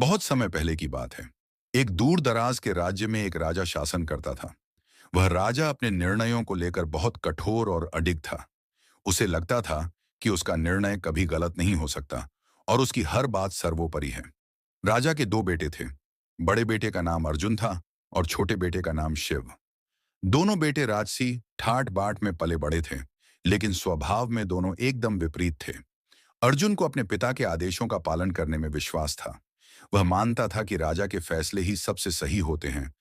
बहुत समय पहले की बात है। एक दूर दराज के राज्य में एक राजा शासन करता था। वह राजा अपने निर्णयों को लेकर बहुत कठोर और अडिग था। उसे लगता था कि उसका निर्णय कभी गलत नहीं हो सकता और उसकी हर बात सर्वोपरि है। राजा के दो बेटे थे। बड़े बेटे का नाम अर्जुन था और छोटे बेटे का नाम शिव। दोनों बेटे राजसी ठाट बाट में पले बड़े थे, लेकिन स्वभाव में दोनों एकदम विपरीत थे। अर्जुन को अपने पिता के आदेशों का पालन करने में विश्वास था। वह मानता था कि राजा के फैसले ही सबसे सही होते हैं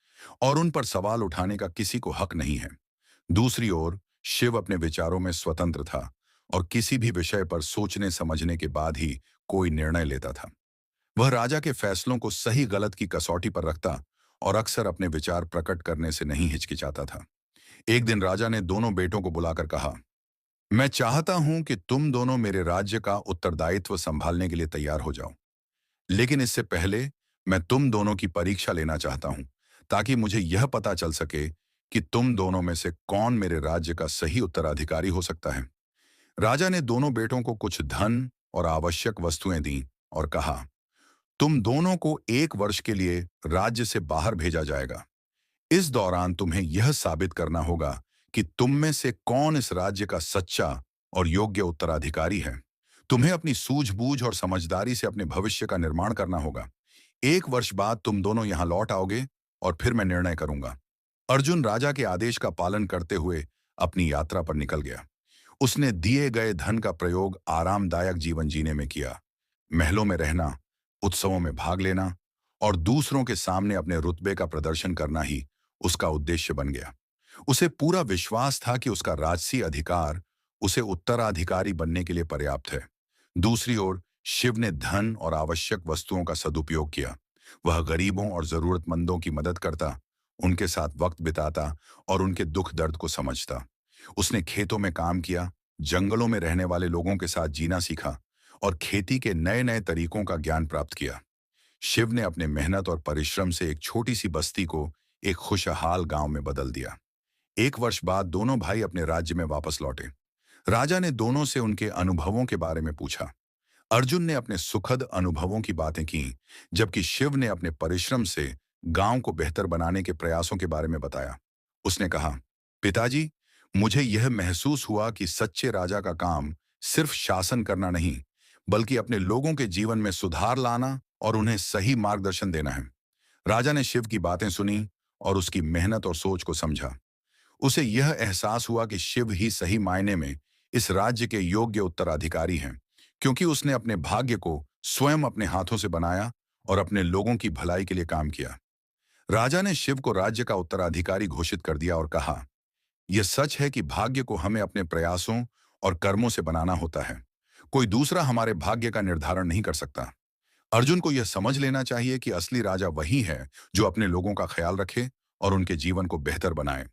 और उन पर सवाल उठाने का किसी को हक नहीं है। दूसरी ओर शिव अपने विचारों में स्वतंत्र था और किसी भी विषय पर सोचने समझने के बाद ही कोई निर्णय लेता था। वह राजा के फैसलों को सही गलत की कसौटी पर रखता और अक्सर अपने विचार प्रकट करने से नहीं हिचकिचाता था। एक दिन राजा ने दोनों बेटों को बुलाकर कहा, मैं चाहता हूं कि तुम दोनों मेरे राज्य का उत्तरदायित्व संभालने के लिए तैयार हो जाओ। लेकिन इससे पहले मैं तुम दोनों की परीक्षा लेना चाहता हूं, ताकि मुझे यह पता चल सके कि तुम दोनों में से कौन मेरे राज्य का सही उत्तराधिकारी हो सकता है। राजा ने दोनों बेटों को कुछ धन और आवश्यक वस्तुएं दी और कहा, तुम दोनों को 1 वर्ष के लिए राज्य से बाहर भेजा जाएगा। इस दौरान तुम्हें यह साबित करना होगा कि तुम में से कौन इस राज्य का सच्चा और योग्य उत्तराधिकारी है। तुम्हें अपनी सूझबूझ और समझदारी से अपने भविष्य का निर्माण करना होगा। 1 वर्ष बाद तुम दोनों यहां लौट आओगे और फिर मैं निर्णय करूंगा। अर्जुन राजा के आदेश का पालन करते हुए अपनी यात्रा पर निकल गया। उसने दिए गए धन का प्रयोग आरामदायक जीवन जीने में किया। महलों में रहना, उत्सवों में भाग लेना और दूसरों के सामने अपने रुतबे का प्रदर्शन करना ही उसका उद्देश्य बन गया। उसे पूरा विश्वास था कि उसका राजसी अधिकार उसे उत्तराधिकारी बनने के लिए पर्याप्त है। दूसरी ओर शिव ने धन और आवश्यक वस्तुओं का सदुपयोग किया। वह गरीबों और जरूरतमंदों की मदद करता, उनके साथ वक्त बिताता और उनके दुख दर्द को समझता। उसने खेतों में काम किया, जंगलों में रहने वाले लोगों के साथ जीना सीखा और खेती के नए नए तरीकों का ज्ञान प्राप्त किया। शिव ने अपने मेहनत और परिश्रम से एक छोटी सी बस्ती को एक खुशहाल गांव में बदल दिया। 1 वर्ष बाद दोनों भाई अपने राज्य में वापस लौटे। राजा ने दोनों से उनके अनुभवों के बारे में पूछा। अर्जुन ने अपने सुखद अनुभवों की बातें की, जबकि शिव ने अपने परिश्रम से गांव को बेहतर बनाने के प्रयासों के बारे में बताया। उसने कहा, पिताजी, मुझे यह महसूस हुआ कि सच्चे राजा का काम सिर्फ शासन करना नहीं, बल्कि अपने लोगों के जीवन में सुधार लाना और उन्हें सही मार्गदर्शन देना है। राजा ने शिव की बातें सुनी और उसकी मेहनत और सोच को समझा। उसे यह एहसास हुआ कि शिव ही सही मायने में इस राज्य के योग्य उत्तराधिकारी हैं, क्योंकि उसने अपने भाग्य को स्वयं अपने हाथों से बनाया और अपने लोगों की भलाई के लिए काम किया। राजा ने शिव को राज्य का उत्तराधिकारी घोषित कर दिया और कहा, यह सच है कि भाग्य को हमें अपने प्रयासों और कर्मों से बनाना होता है। कोई दूसरा हमारे भाग्य का निर्धारण नहीं कर सकता। अर्जुन को यह समझ लेना चाहिए कि असली राजा वही है जो अपने लोगों का ख्याल रखे और उनके जीवन को बेहतर बनाए।